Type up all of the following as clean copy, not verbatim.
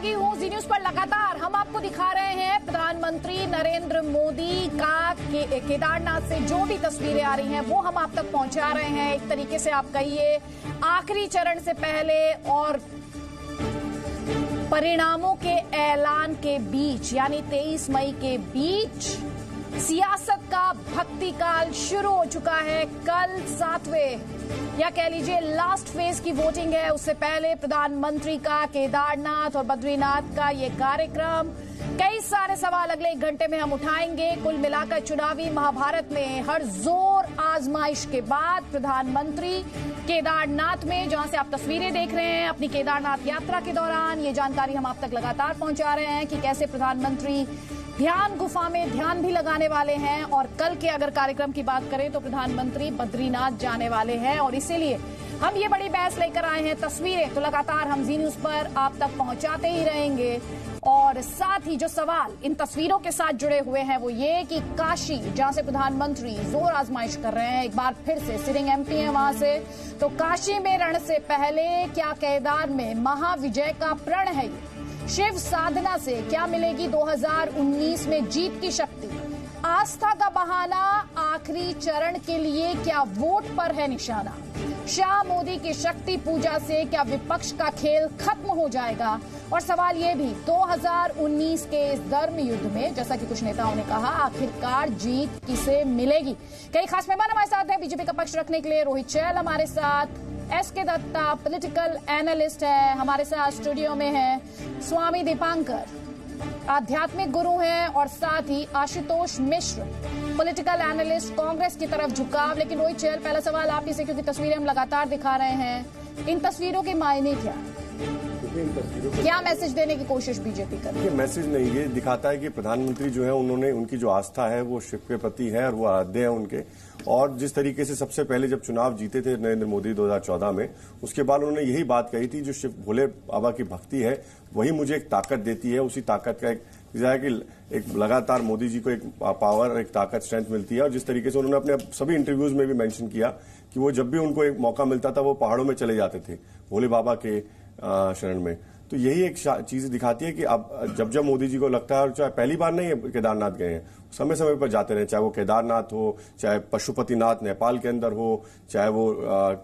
लगी हूँ जी न्यूज पर लगातार हम आपको दिखा रहे हैं प्रधानमंत्री नरेंद्र मोदी का केदारनाथ से जो भी तस्वीरें आ रही हैं वो हम आप तक पहुंचा रहे हैं। एक तरीके से आप कहिए आखिरी चरण से पहले और परिणामों के ऐलान के बीच यानी 23 मई के बीच सियासत का भक्ति काल शुरू हो चुका है। कल 7वें या कह लीजिए लास्ट फेज की वोटिंग है। उससे पहले प्रधानमंत्री का केदारनाथ और बद्रीनाथ का ये कार्यक्रम, कई सारे सवाल अगले 1 घंटे में हम उठाएंगे। कुल मिलाकर चुनावी महाभारत में हर जोर आजमाइश के बाद प्रधानमंत्री केदारनाथ में, जहां से आप तस्वीरें देख रहे हैं अपनी केदारनाथ यात्रा के दौरान, ये जानकारी हम आप तक लगातार पहुंचा रहे हैं कि कैसे प्रधानमंत्री ध्यान गुफा में ध्यान भी लगाने वाले हैं। और कल के अगर कार्यक्रम की बात करें तो प्रधानमंत्री बद्रीनाथ जाने वाले हैं और इसीलिए हम ये बड़ी बहस लेकर आए हैं। तस्वीरें तो लगातार हम जी न्यूज पर आप तक पहुंचाते ही रहेंगे और साथ ही जो सवाल इन तस्वीरों के साथ जुड़े हुए हैं वो ये कि काशी, जहां से प्रधानमंत्री जोर आजमाइश कर रहे हैं, एक बार फिर से सिटिंग एमपी हैं वहां से, तो काशी में रण से पहले क्या केदार में महाविजय का प्रण है? शिव साधना से क्या मिलेगी 2019 में जीत की शक्ति? आस्था का बहाना आखिरी चरण के लिए क्या वोट पर है निशाना? शाह मोदी की शक्ति पूजा से क्या विपक्ष का खेल खत्म हो जाएगा? और सवाल ये भी 2019 के इस धर्म युद्ध में, जैसा कि कुछ नेताओं ने कहा, आखिरकार जीत किसे मिलेगी? कई खास मेहमान हमारे साथ हैं बीजेपी का पक्ष रखने के लिए। रोहित चैल हमारे साथ, एसके दत्ता पॉलिटिकल एनालिस्ट है हमारे साथ स्टूडियो में है, स्वामी दीपांकर आध्यात्मिक गुरु हैं और साथ ही आशुतोष मिश्र पॉलिटिकल एनालिस्ट, कांग्रेस की तरफ झुकाव। लेकिन रोहित चैल, पहला सवाल आप ही से, क्योंकि तस्वीरें हम लगातार दिखा रहे हैं, इन तस्वीरों के मायने क्या मैसेज देने की कोशिश बीजेपी कर रही है? मैसेज नहीं, ये दिखाता है कि प्रधानमंत्री जो है उन्होंने, उनकी जो आस्था है वो शिव के प्रति है और वो आराध्य है उनके। और जिस तरीके से सबसे पहले जब चुनाव जीते थे नरेंद्र मोदी 2014 में, उसके बाद उन्होंने यही बात कही थी, जो शिव भोले बाबा की भक्ति है वही मुझे एक ताकत देती है। उसी ताकत का एक लगातार मोदी जी को एक पावर, एक ताकत, स्ट्रेंथ मिलती है। और जिस तरीके से उन्होंने अपने सभी इंटरव्यूज में भी मेंशन किया कि वो जब भी उनको एक मौका मिलता था वो पहाड़ों में चले जाते थे भोले बाबा के शरण में। तो यही एक चीज दिखाती है कि अब जब जब मोदी जी को लगता है, और चाहे पहली बार नहीं है केदारनाथ गए हैं, समय समय पर जाते रहे, चाहे वो केदारनाथ हो, चाहे पशुपतिनाथ नेपाल के अंदर हो, चाहे वो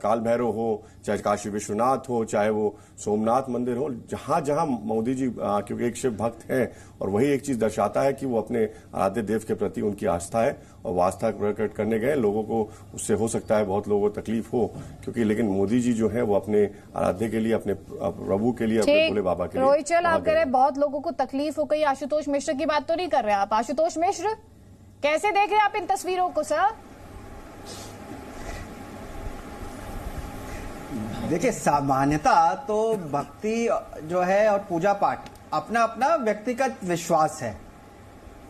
काल भैरव हो, चाहे काशी विश्वनाथ हो, चाहे वो सोमनाथ मंदिर हो, जहां जहां मोदी जी क्योंकि एक शिव भक्त हैं और वही एक चीज दर्शाता है कि वो अपने आराध्य देव के प्रति उनकी आस्था है और वो आस्था प्रकट करने गए। लोगों को उससे हो सकता है बहुत लोगों को तकलीफ हो, क्योंकि लेकिन मोदी जी जो है वो अपने आराध्य के लिए, अपने प्रभु के लिए, अपने भोले बाबा के लिए। रोहित चैल, आप कह रहे हैं बहुत लोगों को तकलीफ हो गई, आशुतोष मिश्र की बात तो नहीं कर रहे आप? आशुतोष मिश्र, कैसे देख रहे हैं आप इन तस्वीरों को सर? देखिए, सामान्यता तो भक्ति जो है और पूजा पाठ अपना अपना व्यक्तिगत विश्वास है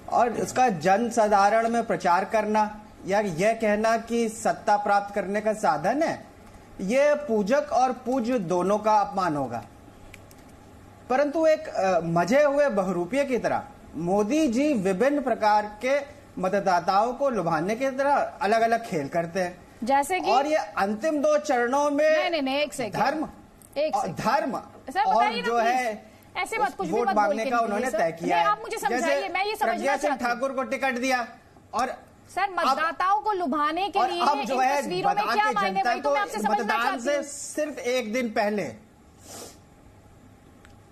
और उसका जन साधारण में प्रचार करना या यह कहना कि सत्ता प्राप्त करने का साधन है, यह पूजक और पूज्य दोनों का अपमान होगा। परंतु एक मजे हुए बहुरूपिये की तरह मोदी जी विभिन्न प्रकार के मतदाताओं को लुभाने की तरह अलग अलग खेल करते हैं, जैसे कि, और ये अंतिम 2 चरणों में नहीं, एक सेकंड, धर्म और जो है ऐसे बात कुछ वोट मांगने का उन्होंने तय किया है। आप मुझे समझाइए, मैं ये समझना चाहती हूं। ठाकुर को टिकट दिया और सर मतदाताओं को लुभाने के लिए अब जो है तस्वीरों में क्या मायने, वही तो मैं आपसे समझना मतदान चाहती से हूं। सिर्फ 1 दिन पहले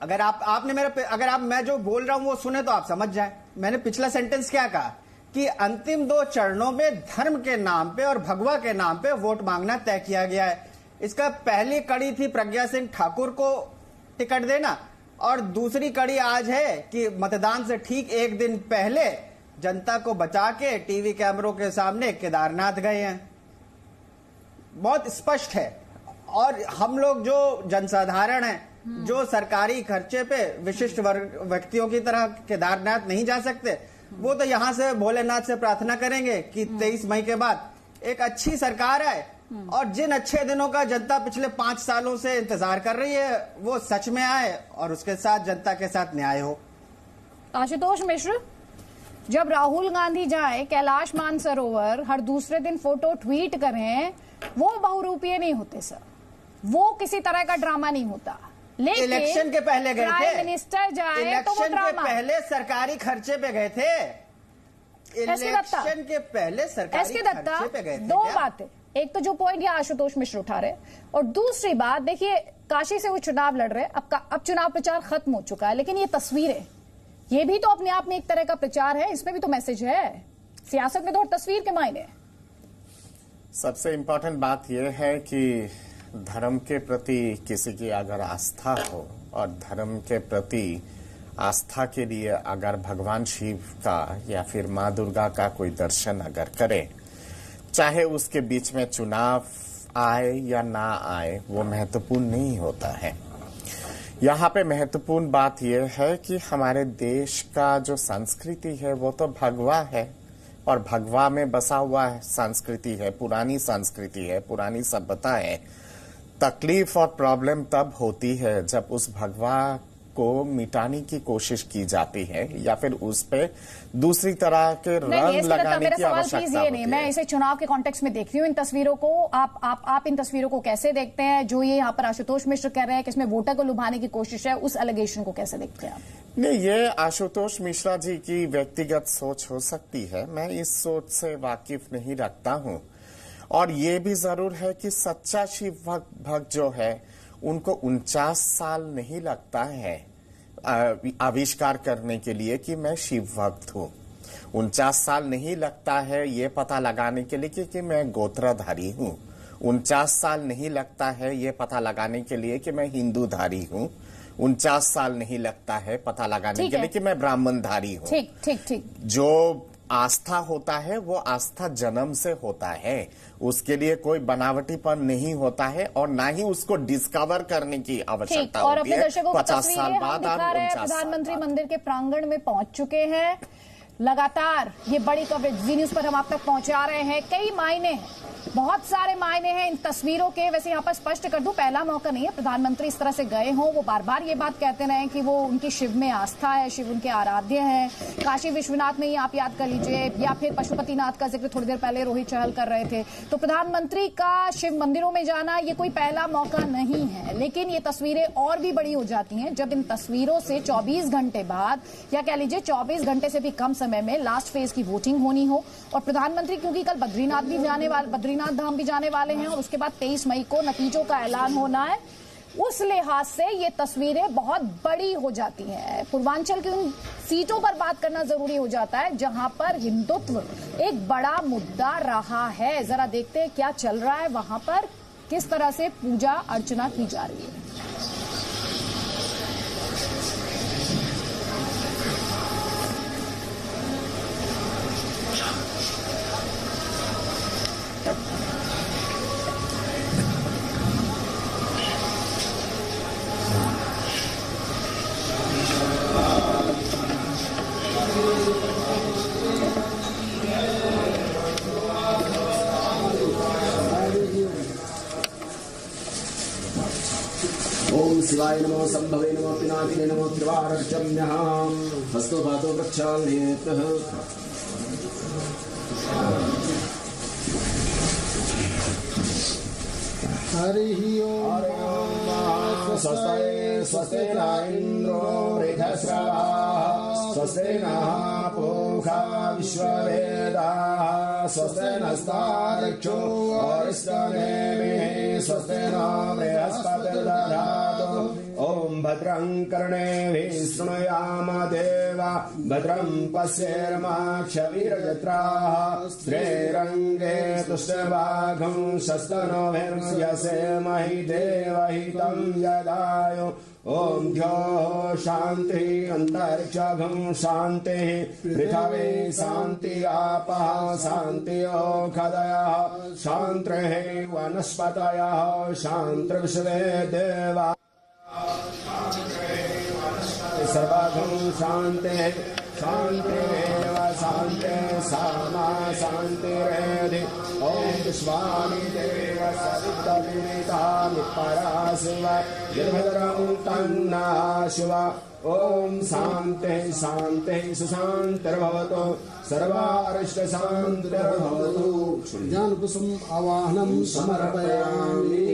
अगर आपने मैं जो बोल रहा हूं वो सुने तो आप समझ जाए। मैंने पिछला सेंटेंस क्या कहा कि अंतिम 2 चरणों में धर्म के नाम पे और भगवा के नाम पे वोट मांगना तय किया गया है। इसका पहली कड़ी थी प्रज्ञा सिंह ठाकुर को टिकट देना और दूसरी कड़ी आज है कि मतदान से ठीक 1 दिन पहले जनता को बचा के टीवी कैमरों के सामने केदारनाथ गए हैं। बहुत स्पष्ट है। और हम लोग जो जनसाधारण हैं, जो सरकारी खर्चे पे विशिष्ट व्यक्तियों की तरह केदारनाथ नहीं जा सकते, वो तो यहां से भोलेनाथ से प्रार्थना करेंगे कि 23 मई के बाद एक अच्छी सरकार आए और जिन अच्छे दिनों का जनता पिछले 5 सालों से इंतजार कर रही है वो सच में आए और उसके साथ जनता के साथ न्याय हो। आशुतोष मिश्र, जब राहुल गांधी जाए कैलाश मानसरोवर, हर दूसरे दिन फोटो ट्वीट करें, वो बहुरूपीय नहीं होते सर, वो किसी तरह का ड्रामा नहीं होता। लेकिन इलेक्शन के पहले गए थे, प्राइम मिनिस्टर जाए तो वो इलेक्शन के ड्रामा। पहले सरकारी खर्चे पे गए थे, इलेक्शन के पहले सरकारी खर्चे पे गए थे। दो क्या? बातें, एक तो जो पॉइंट ये आशुतोष मिश्र उठा रहे, और दूसरी बात देखिए, काशी से वो चुनाव लड़ रहे, अब चुनाव प्रचार खत्म हो चुका है, लेकिन ये तस्वीरें, ये भी तो अपने आप में एक तरह का प्रचार है, इसमें भी तो मैसेज है। सियासत में तो तस्वीर के मायने। सबसे इंपॉर्टेंट बात यह है कि धर्म के प्रति किसी की अगर आस्था हो और धर्म के प्रति आस्था के लिए अगर भगवान शिव का या फिर माँ दुर्गा का कोई दर्शन अगर करे, चाहे उसके बीच में चुनाव आए या ना आए, वो महत्वपूर्ण नहीं होता है। यहाँ पे महत्वपूर्ण बात यह है कि हमारे देश का जो संस्कृति है वो तो भगवा है, और भगवा में बसा हुआ संस्कृति है, पुरानी संस्कृति है, पुरानी सभ्यता है। तकलीफ और प्रॉब्लम तब होती है जब उस भगवा को मिटाने की कोशिश की जाती है या फिर उस पे दूसरी तरह के रंग लगाने की आवश्यकता होती है। मैं इसे चुनाव के कॉन्टेक्स्ट में देख रही हूँ इन तस्वीरों को। आप इन तस्वीरों को कैसे देखते हैं? जो ये यहाँ पर आशुतोष मिश्र कह रहे हैं कि इसमें वोटर को लुभाने की कोशिश है, उस एलिगेशन को कैसे देखते हैं आप? नहीं, ये आशुतोष मिश्रा जी की व्यक्तिगत सोच हो सकती है, मैं इस सोच से वाकिफ नहीं रखता हूँ। और ये भी जरूर है कि सच्चा शिव भक्त जो है उनको 49 साल नहीं लगता है आविष्कार करने के लिए कि मैं शिव भक्त हूँ। 49 साल नहीं लगता है ये पता लगाने के लिए कि मैं गोत्रधारी हूँ। 49 साल नहीं लगता है ये पता लगाने के लिए कि मैं हिंदूधारी हूँ। 49 साल नहीं लगता है पता लगाने के लिए कि मैं ब्राह्मणधारी हूँ। ठीक ठीक ठीक। जो आस्था होता है वो आस्था जन्म से होता है, उसके लिए कोई बनावटीपन नहीं होता है और ना ही उसको डिस्कवर करने की आवश्यकता और होती अपने है। दर्शकों को 50 साल बाद दिखा और रहे हैं, 49 साल प्रधानमंत्री बाद। मंदिर के प्रांगण में पहुंच चुके हैं। लगातार ये बड़ी कवरेज जी न्यूज पर हम आप तक पहुंचा रहे हैं। कई मायने हैं, बहुत सारे मायने हैं इन तस्वीरों के। वैसे यहाँ पर स्पष्ट कर दूं, पहला मौका नहीं है प्रधानमंत्री इस तरह से गए हों। वो बार बार ये बात कहते रहे कि वो उनकी शिव में आस्था है, शिव उनके आराध्य हैं। काशी विश्वनाथ में ही आप याद कर लीजिए, या फिर पशुपतिनाथ का जिक्र थोड़ी देर पहले रोहित चहल कर रहे थे। तो प्रधानमंत्री का शिव मंदिरों में जाना ये कोई पहला मौका नहीं है, लेकिन ये तस्वीरें और भी बड़ी हो जाती हैं जब इन तस्वीरों से 24 घंटे बाद, या कह लीजिए 24 घंटे से भी कम समय में लास्ट फेज की वोटिंग होनी हो। और प्रधानमंत्री क्योंकि कल बद्रीनाथ धाम भी जाने वाले हैं और उसके बाद 23 मई को नतीजों का ऐलान होना है, उस लिहाज से ये तस्वीरें बहुत बड़ी हो जाती हैं। पूर्वांचल की उन सीटों पर बात करना जरूरी हो जाता है जहां पर हिंदुत्व एक बड़ा मुद्दा रहा है। जरा देखते हैं क्या चल रहा है वहां पर, किस तरह से पूजा अर्चना की जा रही है। ओम शिवाय नमो संभवे नमो पिनाकिने नमो त्रिवारजम्यः हस्तो पातो प्रक्षालयेतः हरिः ओम स्वस्ति न इंद्रो वृद्धश्रवाः स्वस्ति नः पूषा विश्ववेदाः स्वस्ति नस्तार्क्ष्यो अरिष्टनेमिः स्वस्ति नो बृहस्पतिर्दधातु ओम भद्रं कर्णेभिः शृणुयाम देवा भद्रं पश्येर्माक्षवीरजत्राः स्त्रीरङ्गे तुष्टवाघं शस्तनोभिर्यसेमहि देवहितं यदायु ओम द्योः शान्तिः अन्तरिक्षं शान्तिः पृथिवी शान्ति आपः शान्ति ओषधयः शान्तिः वनस्पतयः शान्तिर्विश्वे देवा सर्वगं शान्तिः शान्तिरेव शान्तिः सामा शान्तिरेधि ओम विश्वानि देव सवितर्वितानि पराशिव निर्भद्रं तन्नः शिव ओम शान्तिः शान्तिः सुशान्तिर्भवतु सर्वारिष्टशान्तिर्भवतु ज्ञानकुसुम आवाहनं समर्पयामि।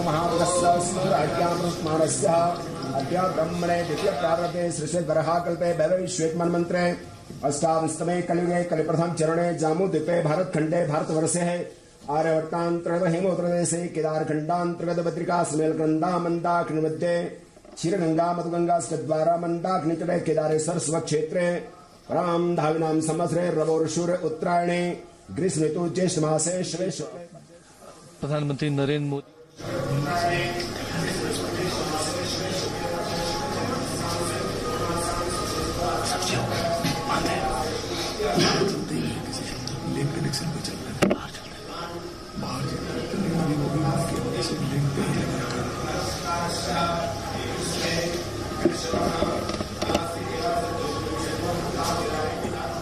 महापुरस्सु राज्यामृतमानस्य अद्य ब्रह्मणे द्वितीय प्रारब्धे श्रीश्वेतवराहकल्पे वैवैश्वेतमन्वन्तरे अष्टाविंशतमे कलियुगे कलिप्रथम चरणे जाम्बूद्वीपे भारतखण्डे भारतवर्षे आर्यवर्तान्तर्गत हेमोत्तरदेशे केदारखण्डान्तर्गत बद्रिका सुमेलकन्दा मन्दाकिनी मध्ये क्षीरगंगा मधुगंगा स्कद्वारा मन्दाकिनीतटे केदारेश्वर स्वक्षेत्रे राम धाविनाम संवत्सरे रवोर्षुर उत्तरायणे ग्रीष्म ऋतु ज्येष्ठ मासे श्रेष्ठ। प्रधानमंत्री नरेंद्र मोदी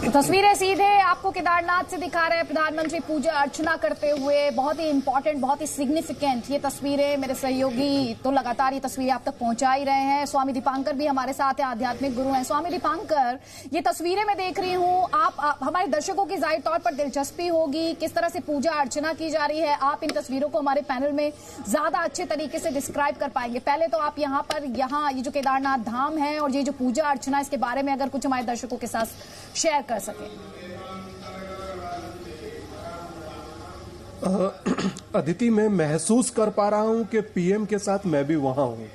तस्वीरें सीधे आपको केदारनाथ से दिखा रहे हैं प्रधानमंत्री पूजा अर्चना करते हुए। बहुत ही इंपॉर्टेंट, बहुत ही सिग्निफिकेंट ये तस्वीरें। मेरे सहयोगी तो लगातार ये तस्वीरें आप तक पहुंचा ही रहे हैं। स्वामी दीपांकर भी हमारे साथ हैं, आध्यात्मिक गुरु हैं। स्वामी दीपांकर, ये तस्वीरें मैं देख रही हूँ, आप हमारे दर्शकों की जाहिर तौर पर दिलचस्पी होगी किस तरह से पूजा अर्चना की जा रही है। आप इन तस्वीरों को हमारे पैनल में ज्यादा अच्छे तरीके से डिस्क्राइब कर पाएंगे। पहले तो आप यहाँ ये जो केदारनाथ धाम है और ये जो पूजा अर्चना, इसके बारे में अगर कुछ हमारे दर्शकों के साथ शेयर कर सके। अदिति, मैं महसूस कर पा रहा हूं कि पीएम के साथ मैं भी वहां हूं।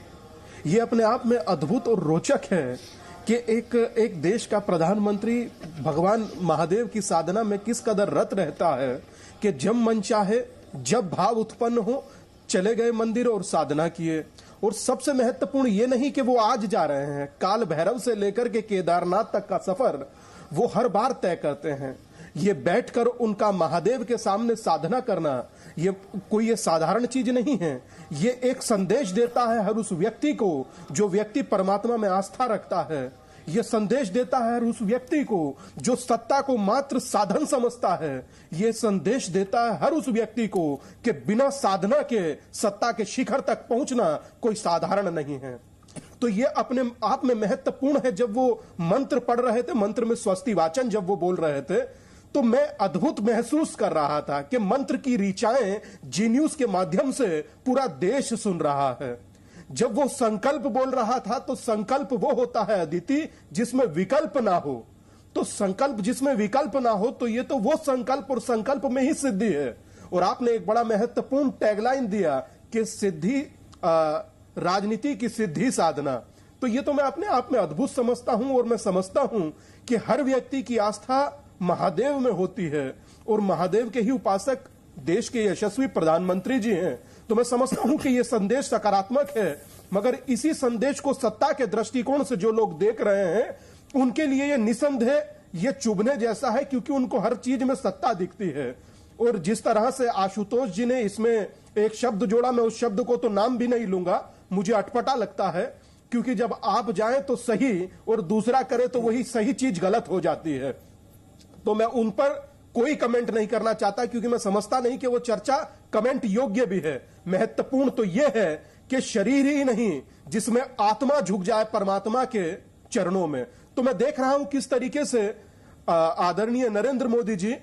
ये अपने आप में अद्भुत और रोचक है कि एक देश का प्रधानमंत्री भगवान महादेव की साधना में किस कदर रत रहता है कि जब मन चाहे, जब भाव उत्पन्न हो, चले गए मंदिर और साधना किए। और सबसे महत्वपूर्ण ये नहीं कि वो आज जा रहे हैं, काल भैरव से लेकर के केदारनाथ तक का सफर वो हर बार तय करते हैं। ये बैठकर उनका महादेव के सामने साधना करना ये साधारण चीज नहीं है। ये एक संदेश देता है हर उस व्यक्ति को जो व्यक्ति परमात्मा में आस्था रखता है। ये संदेश देता है हर उस व्यक्ति को जो सत्ता को मात्र साधन समझता है। ये संदेश देता है हर उस व्यक्ति को कि बिना साधना के सत्ता के शिखर तक पहुंचना कोई साधारण नहीं है। तो ये अपने आप में महत्वपूर्ण है। जब वो मंत्र पढ़ रहे थे, मंत्र में स्वस्ति वाचन जब वो बोल रहे थे, तो मैं अद्भुत महसूस कर रहा था कि मंत्र की ऋचाएं जी न्यूज के माध्यम से पूरा देश सुन रहा है। जब वो संकल्प बोल रहा था, तो संकल्प वो होता है अदिति जिसमें विकल्प ना हो। तो संकल्प जिसमें विकल्प ना हो, तो ये तो वो संकल्प, और संकल्प में ही सिद्धि है। और आपने एक बड़ा महत्वपूर्ण टैगलाइन दिया कि सिद्धि, राजनीति की सिद्धि साधना। तो ये तो मैं अपने आप में अद्भुत समझता हूं। और मैं समझता हूं कि हर व्यक्ति की आस्था महादेव में होती है और महादेव के ही उपासक देश के यशस्वी प्रधानमंत्री जी हैं। तो मैं समझता हूं कि यह संदेश सकारात्मक है, मगर इसी संदेश को सत्ता के दृष्टिकोण से जो लोग देख रहे हैं, उनके लिए यह निसंदेह ये चुभने जैसा है, क्योंकि उनको हर चीज में सत्ता दिखती है। और जिस तरह से आशुतोष जी ने इसमें एक शब्द जोड़ा, मैं उस शब्द को तो नाम भी नहीं लूंगा, मुझे अटपटा लगता है, क्योंकि जब आप जाएं तो सही और दूसरा करे तो वही सही चीज गलत हो जाती है। तो मैं उन पर कोई कमेंट नहीं करना चाहता, क्योंकि मैं समझता नहीं कि वो चर्चा कमेंट योग्य भी है। महत्वपूर्ण तो यह है कि शरीर ही नहीं, जिसमें आत्मा झुक जाए परमात्मा के चरणों में। तो मैं देख रहा हूं किस तरीके से आदरणीय नरेंद्र मोदी जी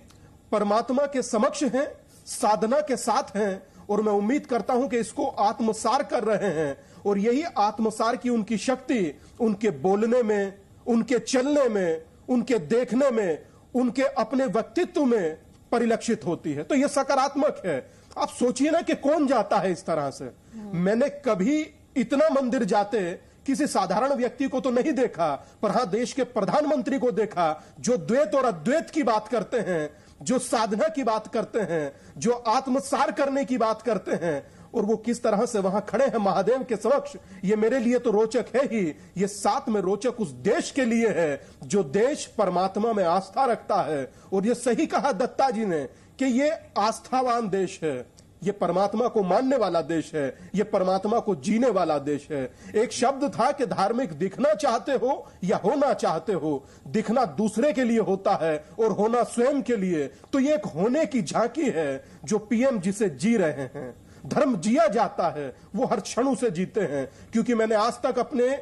परमात्मा के समक्ष हैं, साधना के साथ हैं, और मैं उम्मीद करता हूं कि इसको आत्मसार कर रहे हैं। और यही आत्मसार की उनकी शक्ति उनके बोलने में, उनके चलने में, उनके देखने में, उनके अपने व्यक्तित्व में परिलक्षित होती है। तो यह सकारात्मक है। आप सोचिए ना कि कौन जाता है इस तरह से। मैंने कभी इतना मंदिर जाते किसी साधारण व्यक्ति को तो नहीं देखा, पर हां देश के प्रधानमंत्री को देखा, जो द्वैत और अद्वैत की बात करते हैं, जो साधना की बात करते हैं, जो आत्मसार करने की बात करते हैं, और वो किस तरह से वहां खड़े हैं महादेव के समक्ष। ये मेरे लिए तो रोचक है ही, ये साथ में रोचक उस देश के लिए है जो देश परमात्मा में आस्था रखता है। और ये सही कहा दत्ता जी ने कि ये आस्थावान देश है, ये परमात्मा को मानने वाला देश है, ये परमात्मा को जीने वाला देश है। एक शब्द था कि धार्मिक दिखना चाहते हो या होना चाहते हो, दिखना दूसरे के लिए होता है और होना स्वयं के लिए। तो ये एक होने की झांकी है जो पीएम जिसे जी रहे हैं। धर्म जिया जाता है, वो हर क्षण उसे जीते हैं। क्योंकि मैंने आज तक अपने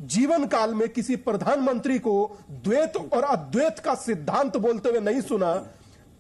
जीवन काल में किसी प्रधानमंत्री को द्वैत और अद्वैत का सिद्धांत बोलते हुए नहीं सुना,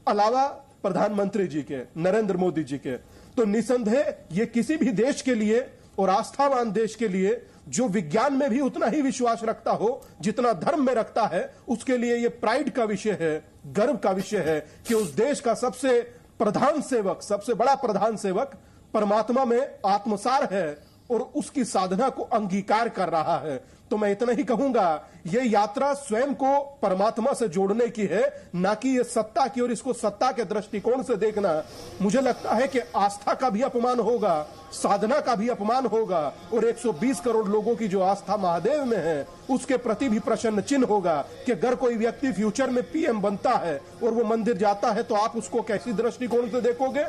अलावा प्रधानमंत्री जी के, नरेंद्र मोदी जी के, तो निसंदेह ये किसी भी देश के लिए और आस्थावान देश के लिए जो विज्ञान में भी उतना ही विश्वास रखता हो जितना धर्म में रखता है, उसके लिए ये प्राइड का विषय है, गर्व का विषय है कि उस देश का सबसे प्रधान सेवक, सबसे बड़ा प्रधान सेवक परमात्मा में आत्मसार है और उसकी साधना को अंगीकार कर रहा है। तो मैं इतना ही कहूंगा, ये यात्रा स्वयं को परमात्मा से जोड़ने की है, ना कि ये सत्ता की, और इसको सत्ता के दृष्टिकोण से देखना मुझे लगता है कि आस्था का भी अपमान होगा, साधना का भी अपमान होगा, और 120 करोड़ लोगों की जो आस्था महादेव में है उसके प्रति भी प्रश्न चिन्ह होगा कि अगर कोई व्यक्ति फ्यूचर में पीएम बनता है और वो मंदिर जाता है तो आप उसको कैसी दृष्टिकोण से देखोगे।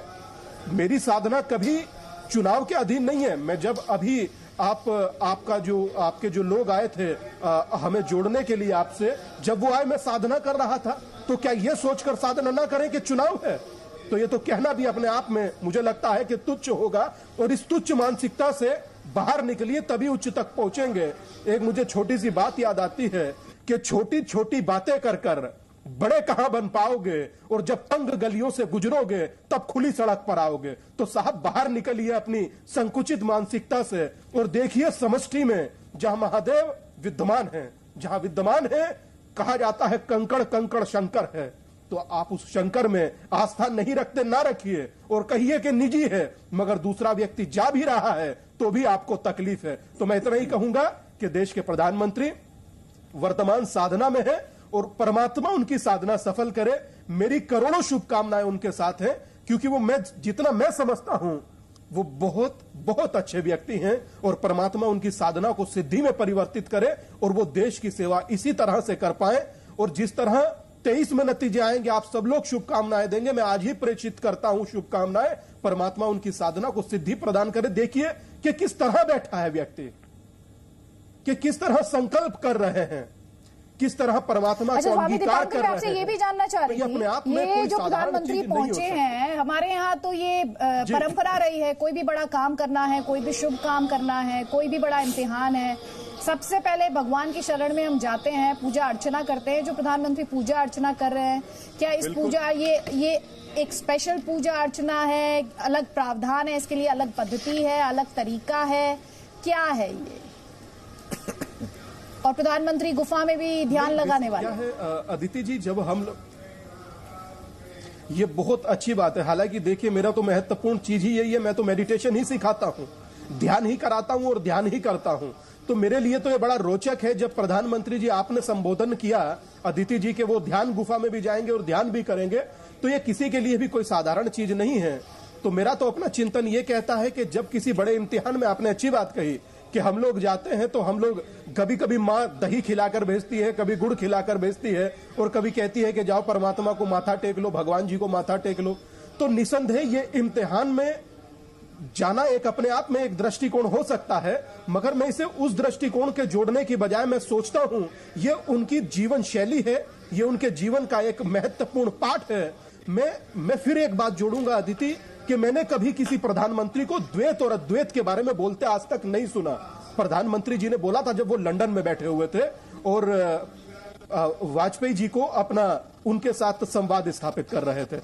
मेरी साधना कभी चुनाव के अधीन नहीं है। मैं जब अभी आपके जो लोग आए थे हमें जोड़ने के लिए आपसे, जब वो आए मैं साधना कर रहा था, तो क्या ये सोचकर साधना ना करें कि चुनाव है? तो ये तो कहना भी अपने आप में मुझे लगता है कि तुच्छ होगा, और इस तुच्छ मानसिकता से बाहर निकलिए तभी उच्च तक पहुंचेंगे। एक मुझे छोटी सी बात याद आती है कि छोटी छोटी बातें कर कर बड़े कहां बन पाओगे, और जब तंग गलियों से गुजरोगे तब खुली सड़क पर आओगे। तो साहब बाहर निकलिए अपनी संकुचित मानसिकता से और देखिए समष्टि में जहां महादेव विद्यमान है, जहां विद्यमान है, कहा जाता है कंकड़ कंकड़ शंकर है, तो आप उस शंकर में आस्था नहीं रखते ना रखिए और कहिए कि निजी है, मगर दूसरा व्यक्ति जा भी रहा है तो भी आपको तकलीफ है। तो मैं इतना ही कहूंगा कि देश के प्रधानमंत्री वर्तमान साधना में है और परमात्मा उनकी साधना सफल करे। मेरी करोड़ों शुभकामनाएं उनके साथ हैं, क्योंकि वो जितना मैं समझता हूं वो बहुत बहुत अच्छे व्यक्ति हैं, और परमात्मा उनकी साधना को सिद्धि में परिवर्तित करे और वो देश की सेवा इसी तरह से कर पाए। और जिस तरह 23 में नतीजे आएंगे, आप सब लोग शुभकामनाएं देंगे, मैं आज ही प्रेषित करता हूं शुभकामनाएं। परमात्मा उनकी साधना को सिद्धि प्रदान करे। देखिए कि किस तरह बैठा है व्यक्ति, कि किस तरह संकल्प कर रहे हैं, किस तरह परमात्मा को अंगीकार कर रहे हैं। आपसे ये भी जानना चाह रही थी, ये जो प्रधानमंत्री पहुंचे हैं, हमारे यहाँ तो ये परंपरा रही है, कोई भी बड़ा काम करना है, कोई भी शुभ काम करना है, कोई भी बड़ा इम्तिहान है, सबसे पहले भगवान की शरण में हम जाते हैं, पूजा अर्चना करते हैं। जो प्रधानमंत्री पूजा अर्चना कर रहे हैं, क्या इस पूजा ये एक स्पेशल पूजा अर्चना है, अलग प्रावधान है इसके लिए, अलग पद्धति है, अलग तरीका है, क्या है ये? और प्रधानमंत्री गुफा में भी ध्यान लगाने वाले क्या है अदिति जी, जब हम ये बहुत अच्छी बात है। हालांकि देखिए मेरा तो महत्वपूर्ण चीज ही यही है, मैं तो मेडिटेशन ही सिखाता हूं, ध्यान ही कराता हूं और ध्यान ही करता हूं। तो मेरे लिए तो ये बड़ा रोचक है जब प्रधानमंत्री जी आपने संबोधन किया अदिति जी के वो ध्यान गुफा में भी जाएंगे और ध्यान भी करेंगे, तो ये किसी के लिए भी कोई साधारण चीज नहीं है। तो मेरा तो अपना चिंतन ये कहता है कि जब किसी बड़े इम्तिहान में, आपने अच्छी बात कही कि हम लोग जाते हैं तो हम लोग कभी कभी माँ दही खिलाकर भेजती है, कभी गुड़ खिलाकर भेजती है, और कभी कहती है कि जाओ परमात्मा को माथा टेक लो, भगवान जी को माथा टेक लो। तो निसंदेह ये इम्तिहान में जाना एक अपने आप में एक दृष्टिकोण हो सकता है, मगर मैं इसे उस दृष्टिकोण के जोड़ने की बजाय मैं सोचता हूं ये उनकी जीवन शैली है, ये उनके जीवन का एक महत्वपूर्ण पाठ है। मैं फिर एक बात जोड़ूंगा अदिति कि मैंने कभी किसी प्रधानमंत्री को द्वैत और अद्वैत के बारे में बोलते आज तक नहीं सुना। प्रधानमंत्री जी ने बोला था जब वो लंदन में बैठे हुए थे और वाजपेयी जी को अपना उनके साथ संवाद स्थापित कर रहे थे।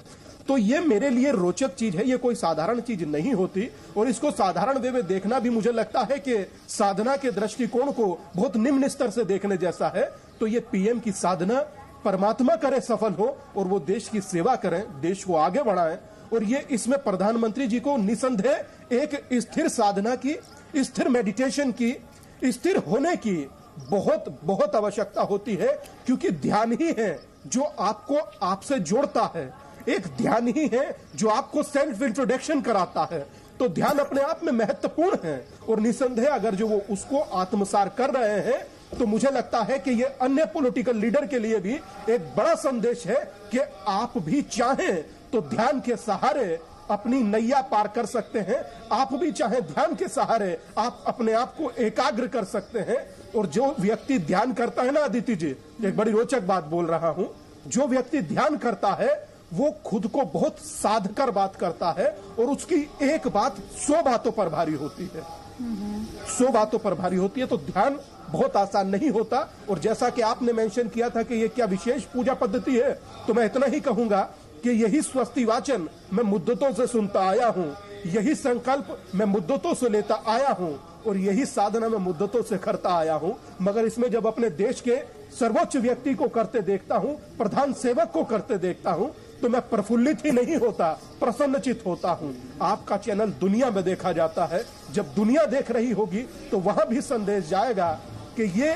तो ये मेरे लिए रोचक चीज है, ये कोई साधारण चीज नहीं होती, और इसको साधारण वे में देखना भी मुझे लगता है कि साधना के दृष्टिकोण को बहुत निम्न स्तर से देखने जैसा है। तो ये पीएम की साधना परमात्मा करे सफल हो और वो देश की सेवा करें, देश को आगे बढ़ाएं, और ये इसमें प्रधानमंत्री जी को निसंदेह एक स्थिर साधना की, स्थिर मेडिटेशन की, स्थिर होने की बहुत बहुत आवश्यकता होती है, क्योंकि ध्यान ही है जो आपको आपसे जोड़ता है, एक ध्यान ही है जो आपको सेल्फ इंट्रोडक्शन कराता है। तो ध्यान अपने आप में महत्वपूर्ण है, और निसंदेह अगर जो वो उसको आत्मसार कर रहे हैं तो मुझे लगता है कि ये अन्य पॉलिटिकल लीडर के लिए भी एक बड़ा संदेश है कि आप भी चाहें तो ध्यान के सहारे अपनी नैया पार कर सकते हैं, आप भी चाहें ध्यान के सहारे आप अपने आप को एकाग्र कर सकते हैं। और जो व्यक्ति ध्यान करता है ना अदिति जी, एक बड़ी रोचक बात बोल रहा हूं, जो व्यक्ति ध्यान करता है वो खुद को बहुत साध कर बात करता है, और उसकी एक बात 100 बातों पर भारी होती है, 100 बातों पर भारी होती है। तो ध्यान बहुत आसान नहीं होता, और जैसा कि आपने मेंशन किया था कि ये क्या विशेष पूजा पद्धति है, तो मैं इतना ही कहूंगा कि यही स्वस्ति वाचन मैं मुद्दतों से सुनता आया हूं, यही संकल्प मैं मुद्दतों से लेता आया हूं और यही साधना मैं मुद्दतों से करता आया हूं। मगर इसमें जब अपने देश के सर्वोच्च व्यक्ति को करते देखता हूं, प्रधान सेवक को करते देखता हूं, तो मैं प्रफुल्लित ही नहीं होता, प्रसन्नचित होता हूं। आपका चैनल दुनिया में देखा जाता है, जब दुनिया देख रही होगी तो वहां भी संदेश जाएगा कि ये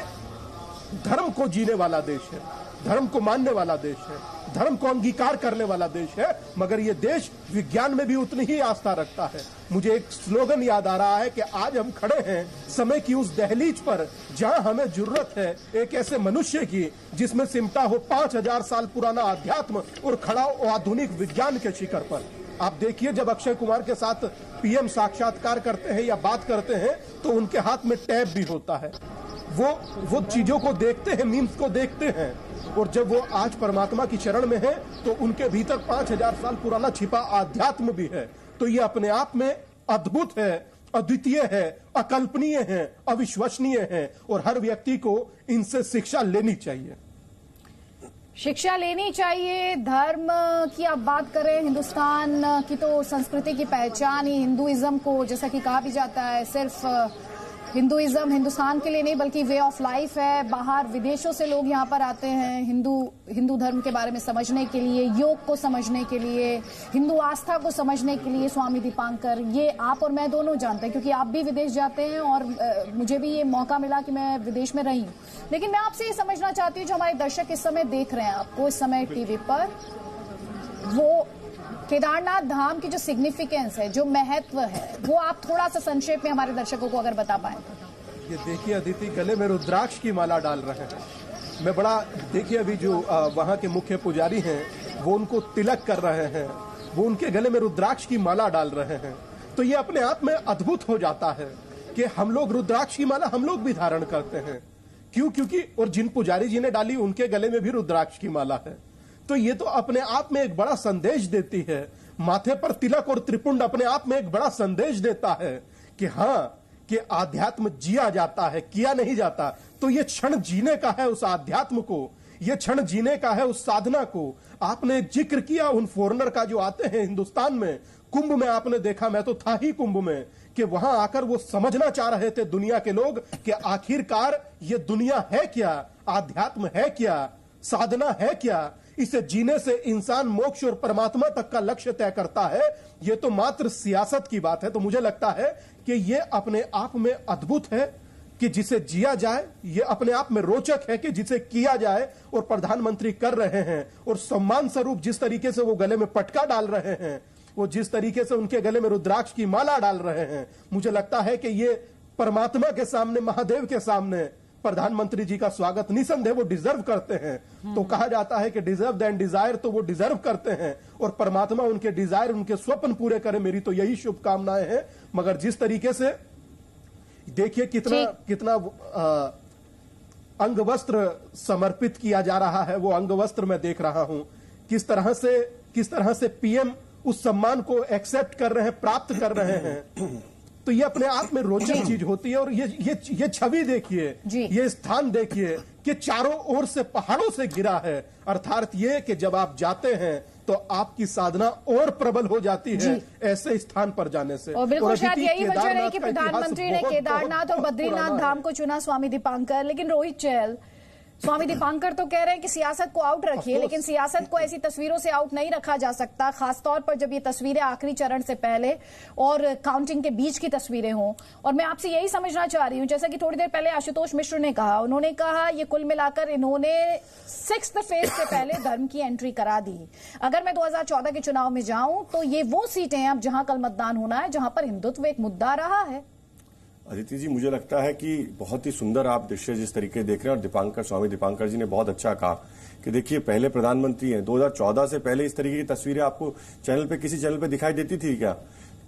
धर्म को जीने वाला देश है, धर्म को मानने वाला देश है, धर्म को अंगीकार करने वाला देश है, मगर ये देश विज्ञान में भी उतनी ही आस्था रखता है। मुझे एक स्लोगन याद आ रहा है कि आज हम खड़े हैं समय की उस दहलीज पर जहां हमें जरूरत है एक ऐसे मनुष्य की जिसमें सिमटा हो 5000 साल पुराना अध्यात्म और खड़ा हो आधुनिक विज्ञान के शिखर पर। आप देखिए, जब अक्षय कुमार के साथ पीएम साक्षात्कार करते हैं या बात करते हैं तो उनके हाथ में टैब भी होता है। वो चीजों को देखते हैं, मीम्स को देखते हैं, और जब वो आज परमात्मा की शरण में है तो उनके भीतर 5000 साल पुराना छिपा आध्यात्म भी है। तो ये अपने आप में अद्भुत है, अद्वितीय है, अकल्पनीय है, अविश्वसनीय है और हर व्यक्ति को इनसे शिक्षा लेनी चाहिए। शिक्षा लेनी चाहिए। धर्म की आप बात करें, हिंदुस्तान की तो संस्कृति की पहचान ही हिंदुइज्म को, जैसा कि कहा भी जाता है, सिर्फ हिंदुइज्म हिंदुस्तान के लिए नहीं बल्कि वे ऑफ लाइफ है। बाहर विदेशों से लोग यहाँ पर आते हैं हिंदू धर्म के बारे में समझने के लिए, योग को समझने के लिए, हिंदू आस्था को समझने के लिए। स्वामी दीपांकर, ये आप और मैं दोनों जानते हैं क्योंकि आप भी विदेश जाते हैं और मुझे भी ये मौका मिला कि मैं विदेश में रही हूँ। लेकिन मैं आपसे ये समझना चाहती हूँ, जो हमारे दर्शक इस समय देख रहे हैं आपको इस समय टीवी पर, वो केदारनाथ धाम की जो सिग्निफिकेंस है, जो महत्व है, वो आप थोड़ा सा संक्षेप में हमारे दर्शकों को अगर बता पाएं। ये देखिए अदिति, गले में रुद्राक्ष की माला डाल रहे हैं। मैं बड़ा, देखिए अभी जो वहाँ के मुख्य पुजारी हैं वो उनको तिलक कर रहे हैं, वो उनके गले में रुद्राक्ष की माला डाल रहे हैं। तो ये अपने आप में अद्भुत हो जाता है कि हम लोग रुद्राक्ष की माला हम लोग भी धारण करते हैं। क्यों? क्योंकि और जिन पुजारी जी ने डाली उनके गले में भी रुद्राक्ष की माला है। तो ये तो अपने आप में एक बड़ा संदेश देती है। माथे पर तिलक और त्रिपुंड अपने आप में एक बड़ा संदेश देता है कि हाँ, कि आध्यात्म जिया जाता है, किया नहीं जाता। तो ये क्षण जीने का है उस आध्यात्म को, ये क्षण जीने का है उस साधना को। आपने जिक्र किया उन फॉरेनर का जो आते हैं हिंदुस्तान में, कुंभ में आपने देखा, मैं तो था ही कुंभ में, कि वहां आकर वो समझना चाह रहे थे दुनिया के लोग कि आखिरकार ये दुनिया है क्या, आध्यात्म है क्या, साधना है क्या। इसे जीने से इंसान मोक्ष और परमात्मा तक का लक्ष्य तय करता है। ये तो मात्र सियासत की बात है। तो मुझे लगता है कि ये अपने आप में अद्भुत है कि जिसे जिया जाए, ये अपने आप में रोचक है कि जिसे किया जाए, और प्रधानमंत्री कर रहे हैं। और सम्मान स्वरूप जिस तरीके से वो गले में पटका डाल रहे हैं, वो जिस तरीके से उनके गले में रुद्राक्ष की माला डाल रहे हैं, मुझे लगता है कि ये परमात्मा के सामने, महादेव के सामने प्रधानमंत्री जी का स्वागत निसंदेह वो डिजर्व करते हैं। तो कहा जाता है कि डिजर्व देन डिजायर, तो वो डिजर्व करते हैं और परमात्मा उनके डिजायर, उनके स्वप्न पूरे करे, मेरी तो यही शुभकामनाएं हैं। मगर जिस तरीके से देखिए कितना अंग वस्त्र समर्पित किया जा रहा है, वो अंग वस्त्र मैं देख रहा हूं किस तरह से पीएम उस सम्मान को एक्सेप्ट कर रहे हैं, प्राप्त कर रहे हैं। तो ये अपने आप में रोचक चीज होती है। और ये छवि देखिए, ये स्थान देखिए कि चारों ओर से पहाड़ों से घिरा है। अर्थात ये कि जब आप जाते हैं तो आपकी साधना और प्रबल हो जाती है ऐसे स्थान पर जाने से। और बिल्कुल शायद यही वजह रही कि प्रधानमंत्री ने केदारनाथ और बद्रीनाथ धाम को चुना, स्वामी दीपांकर। लेकिन रोहित चहल, स्वामी दीपांकर तो कह रहे हैं कि सियासत को आउट रखिए, लेकिन सियासत को ऐसी तस्वीरों से आउट नहीं रखा जा सकता, खासतौर पर जब ये तस्वीरें आखिरी चरण से पहले और काउंटिंग के बीच की तस्वीरें हों। और मैं आपसे यही समझना चाह रही हूं, जैसा कि थोड़ी देर पहले आशुतोष मिश्र ने कहा, उन्होंने कहा ये कुल मिलाकर इन्होंने 6th फेज से पहले धर्म की एंट्री करा दी। अगर मैं 2014 के चुनाव में जाऊं तो ये वो सीटें हैं अब जहां कल मतदान होना है, जहां पर हिंदुत्व एक मुद्दा रहा है। अदिति जी, मुझे लगता है कि बहुत ही सुंदर आप दृश्य जिस तरीके देख रहे हैं, और दीपांकर, स्वामी दीपांकर जी ने बहुत अच्छा कहा कि देखिए पहले प्रधानमंत्री हैं, 2014 से पहले इस तरीके की तस्वीरें आपको चैनल पे, किसी चैनल पे दिखाई देती थी क्या?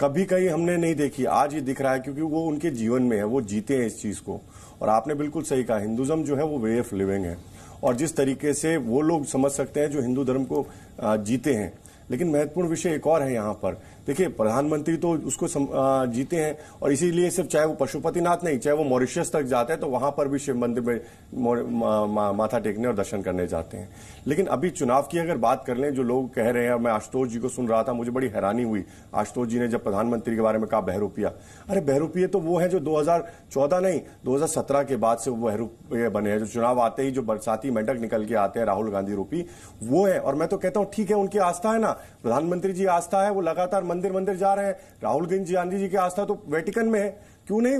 कभी कहीं हमने नहीं देखी। आज ये दिख रहा है क्योंकि वो उनके जीवन में है, वो जीते हैं इस चीज को। और आपने बिल्कुल सही कहा, हिंदुज्म जो है वो वे ऑफ लिविंग है, और जिस तरीके से वो लोग समझ सकते हैं जो हिंदू धर्म को जीते हैं। लेकिन महत्वपूर्ण विषय एक और है यहाँ पर, देखिए प्रधानमंत्री तो उसको जीते हैं, और इसीलिए सिर्फ चाहे वो पशुपतिनाथ नहीं, चाहे वो मॉरिशस तक जाते हैं तो वहां पर भी शिव मंदिर में माथा टेकने और दर्शन करने जाते हैं। लेकिन अभी चुनाव की अगर बात कर लें, जो लोग कह रहे हैं, और मैं आशुतोष जी को सुन रहा था, मुझे बड़ी हैरानी हुई आशुतोष जी ने जब प्रधानमंत्री के बारे में कहा बहरूपिया। अरे बहरूपिया तो वो है जो 2014 नहीं 2017 के बाद से वो बहरूपिया बने हैं, जो चुनाव आते ही जो बरसाती मेंढक निकल के आते हैं राहुल गांधी रूपी, वो है। और मैं तो कहता हूं ठीक है, उनकी आस्था है ना, प्रधानमंत्री जी आस्था है, वो लगातार मंदिर जा रहे हैं। राहुल गांधी जी की आस्था तो वेटिकन में है, क्यों नहीं?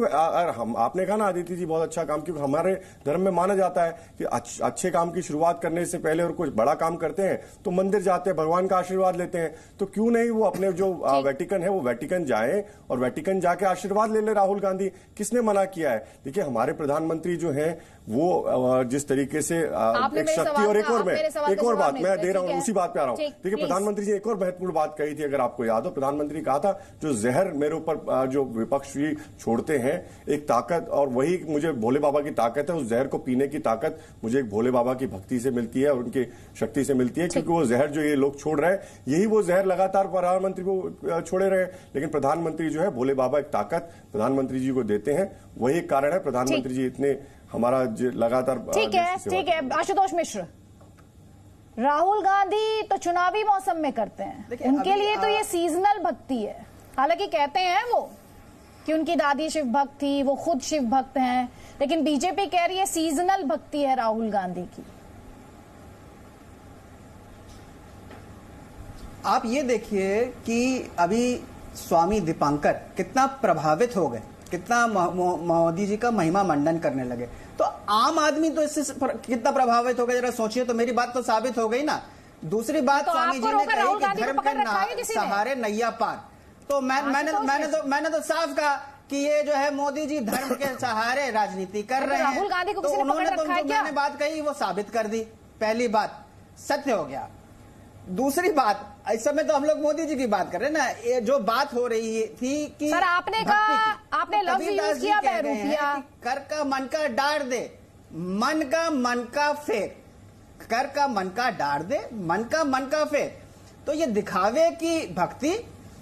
हम आपने कहा ना आदित्य जी बहुत अच्छा काम, क्योंकि हमारे धर्म में माना जाता है कि अच्छे काम की शुरुआत करने से पहले और कुछ बड़ा काम करते हैं तो मंदिर जाते हैं, भगवान का आशीर्वाद लेते हैं। तो क्यों नहीं वो अपने जो वेटिकन है वो वेटिकन जाए और वेटिकन जाके आशीर्वाद ले ले राहुल गांधी, किसने मना किया है? देखिए हमारे प्रधानमंत्री जो है वो जिस तरीके से एक शक्ति, और एक और बात मैं दे रहा हूं, उसी बात पे आ रहा हूं। देखिए प्रधानमंत्री जी एक और महत्वपूर्ण बात कही थी, अगर आपको याद हो, प्रधानमंत्री कहा था जो जहर मेरे ऊपर जो विपक्षी छोड़ते हैं एक ताकत, और वही मुझे भोले बाबा की ताकत है, उस जहर को पीने की ताकत मुझे एक भोले बाबा की भक्ति से मिलती है और उनकी शक्ति से मिलती है, क्योंकि वो जहर जो ये लोग छोड़ रहे हैं यही वो जहर लगातार प्रधानमंत्री को छोड़े रहे। लेकिन प्रधानमंत्री जो है भोले बाबा एक ताकत प्रधानमंत्री जी को देते हैं, वही एक कारण है प्रधानमंत्री जी इतने हमारा लगातार। ठीक है आशुतोष मिश्र, राहुल गांधी तो चुनावी मौसम में करते हैं, उनके लिए तो ये सीजनल भक्ति है। हालांकि कहते हैं वो कि उनकी दादी शिव भक्त थी, वो खुद शिव भक्त हैं, लेकिन बीजेपी कह रही है सीजनल भक्ति है राहुल गांधी की। आप ये देखिए कि अभी स्वामी दीपांकर कितना प्रभावित हो गए, कितना मोदी जी का महिमा मंडन करने लगे, तो आम आदमी तो इससे कितना प्रभावित हो गया, जरा सोचिए। तो मेरी बात तो साबित हो गई ना। दूसरी बात, तो स्वामी जी ने कही कि धर्म के सहारे नैया पार, तो मैंने तो साफ कहा कि ये जो है मोदी जी धर्म के सहारे राजनीति कर रहे हैं। राहुल गांधी को तो किसी ने उन्होंने तो क्या? मैंने बात कही वो साबित कर दी, पहली बात सत्य हो गया। दूसरी बात, इस समय तो हम लोग मोदी जी की बात कर रहे हैं ना, ये जो बात हो रही थी कि सर आपने कहा, आपने लफ्ज यूज किया बहरूपिया, कर का मन का डार दे, मन का फेर, कर का मन का डार दे, मन का फेर। तो ये दिखावे की भक्ति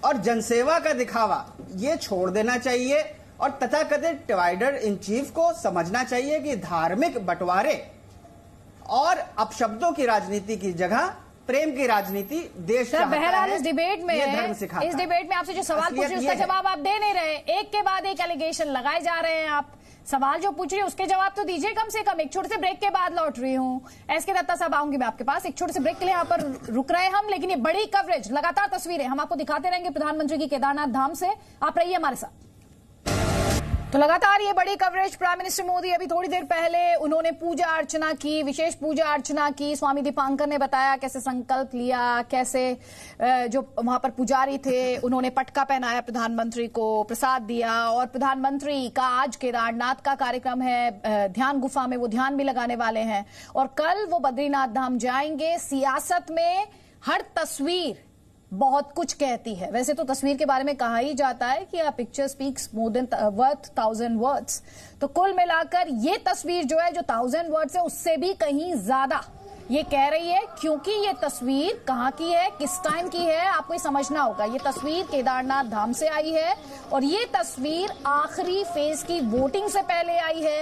और जनसेवा का दिखावा ये छोड़ देना चाहिए, और तथाकथित डिवाइडर इन चीफ को समझना चाहिए कि धार्मिक बंटवारे और अपशब्दों की राजनीति की जगह प्रेम की राजनीति देश चाहता है। बहरहाल इस डिबेट में धर्म सिखाता है। इस डिबेट में आपसे जो सवाल पूछ रहे हैं उसका जवाब आप दे नहीं रहे, एक के बाद एक एलिगेशन लगाए जा रहे हैं। आप सवाल जो पूछ रहे हैं उसके जवाब तो दीजिए कम से कम। एक छोटे से ब्रेक के बाद लौट रही हूँ, एसके दत्ता साहब आऊंगी मैं आपके पास। एक छोटे से ब्रेक के लिए यहाँ पर रुक रहे हैं हम, लेकिन ये बड़ी कवरेज, लगातार तस्वीरें हम आपको दिखाते रहेंगे प्रधानमंत्री की केदारनाथ धाम से, आप रहिए हमारे साथ। तो लगातार ये बड़ी कवरेज, प्राइम मिनिस्टर मोदी अभी थोड़ी देर पहले उन्होंने पूजा अर्चना की, विशेष पूजा अर्चना की। स्वामी दीपांकर ने बताया कैसे संकल्प लिया, कैसे जो वहां पर पुजारी थे उन्होंने पटका पहनाया प्रधानमंत्री को, प्रसाद दिया। और प्रधानमंत्री का आज केदारनाथ का कार्यक्रम है, ध्यान गुफा में वो ध्यान भी लगाने वाले हैं, और कल वो बद्रीनाथ धाम जाएंगे। सियासत में हर तस्वीर बहुत कुछ कहती है। वैसे तो तस्वीर के बारे में कहा ही जाता है कि a picture speaks more than worth 1000 words. तो कुल मिलाकर ये तस्वीर जो है, जो 1000 वर्ड्स है, उससे भी कहीं ज्यादा ये कह रही है, क्योंकि ये तस्वीर कहाँ की है, किस टाइम की है, आपको ये समझना होगा। ये तस्वीर केदारनाथ धाम से आई है, और ये तस्वीर आखिरी फेज की वोटिंग से पहले आई है।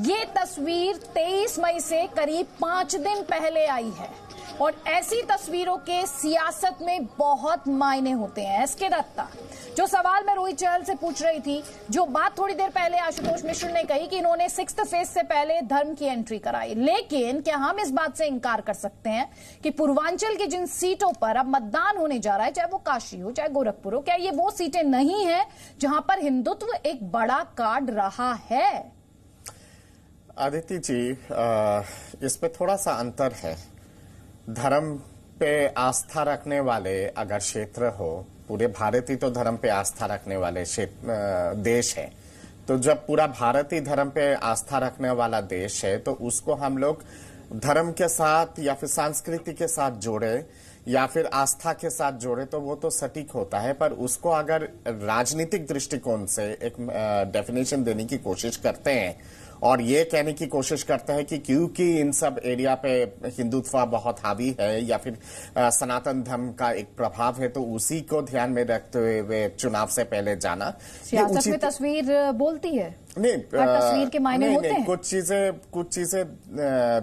ये तस्वीर 23 मई से करीब 5 दिन पहले आई है, और ऐसी तस्वीरों के सियासत में बहुत मायने होते हैं। एसके दत्ता, जो सवाल मैं रोहित चहल से पूछ रही थी, जो बात थोड़ी देर पहले आशुतोष मिश्र ने कही कि इन्होंने 6th फेज से पहले धर्म की एंट्री कराई, लेकिन क्या हम इस बात से इनकार कर सकते हैं कि पूर्वांचल की जिन सीटों पर अब मतदान होने जा रहा है, चाहे वो काशी हो चाहे गोरखपुर हो, क्या ये वो सीटें नहीं है जहां पर हिंदुत्व एक बड़ा कार्ड रहा है? आदित्य जी, इस पे थोड़ा सा अंतर है। धर्म पे आस्था रखने वाले अगर क्षेत्र हो, पूरे भारत ही तो धर्म पे आस्था रखने वाले देश है, तो जब पूरा भारत ही धर्म पे आस्था रखने वाला देश है तो उसको हम लोग धर्म के साथ या फिर संस्कृति के साथ जोड़े या फिर आस्था के साथ जोड़े तो वो तो सटीक होता है। पर उसको अगर राजनीतिक दृष्टिकोण से एक डेफिनेशन देने की कोशिश करते हैं और ये कहने की कोशिश करते हैं कि क्योंकि इन सब एरिया पे हिंदुत्व बहुत हावी है या फिर सनातन धर्म का एक प्रभाव है, तो उसी को ध्यान में रखते हुए चुनाव से पहले जाना सियासत में तस्वीर बोलती है। नहीं, तस्वीर के मायने होते हैं। कुछ चीजें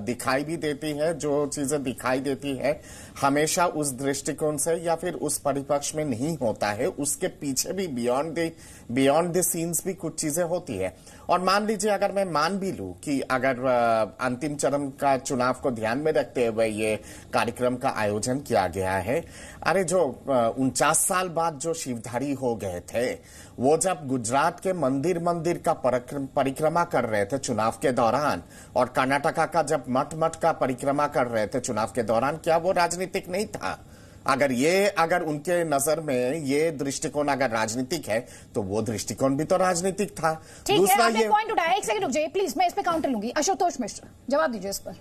दिखाई भी देती है। जो चीजें दिखाई देती है हमेशा उस दृष्टिकोण से या फिर उस परिपक्ष में नहीं होता है, उसके पीछे भी बियॉन्ड द सीन्स भी कुछ चीजें होती है। और मान लीजिए अगर मैं मान भी लूं कि अगर अंतिम चरण का चुनाव को ध्यान में रखते हुए ये कार्यक्रम का आयोजन किया गया है, अरे जो 49 साल बाद जो शिवधारी हो गए थे वो जब गुजरात के मंदिर का परिक्रमा कर रहे थे चुनाव के दौरान, और कर्नाटका का जब मठ का परिक्रमा कर रहे थे चुनाव के दौरान, क्या वो राजनीतिक नहीं था? अगर उनके नजर में ये दृष्टिकोण अगर राजनीतिक है तो वो दृष्टिकोण भी तो राजनीतिक था। ठीक है, आपने पॉइंट उठाया। एक सेकंड रुक जाइए प्लीज, मैं इस पे काउंटर लूंगी। आशुतोष मिश्र जवाब दीजिए इस पर।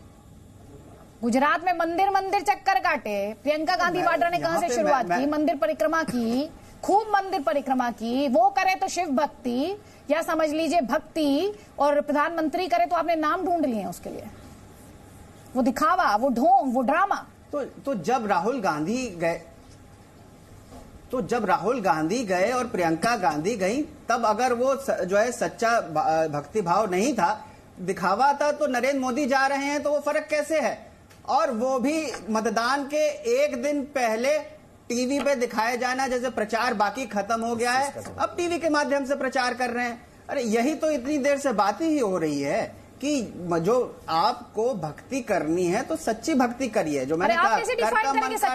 गुजरात में मंदिर चक्कर काटे, प्रियंका गांधी वाड्रा ने कहां से शुरुआत की? मंदिर परिक्रमा की, खूब मंदिर परिक्रमा की। वो करे तो शिव भक्ति या समझ लीजिए भक्ति, और प्रधानमंत्री करे तो आपने नाम ढूंढ लिए उसके लिए। वो दिखावा, वो ढोंग, वो ड्रामा। तो जब राहुल गांधी गए और प्रियंका गांधी गई, तब अगर वो जो है सच्चा भक्ति भाव नहीं था, दिखावा था, तो नरेंद्र मोदी जा रहे हैं तो वो फर्क कैसे है? और वो भी मतदान के एक दिन पहले टीवी पे दिखाए जाना, जैसे प्रचार बाकी खत्म हो गया है, अब टीवी के माध्यम से प्रचार कर रहे हैं। अरे यही तो इतनी देर से बात ही हो रही है कि जो आपको भक्ति करनी है तो सच्ची भक्ति करिए। जो मैंने कहा, सच्ची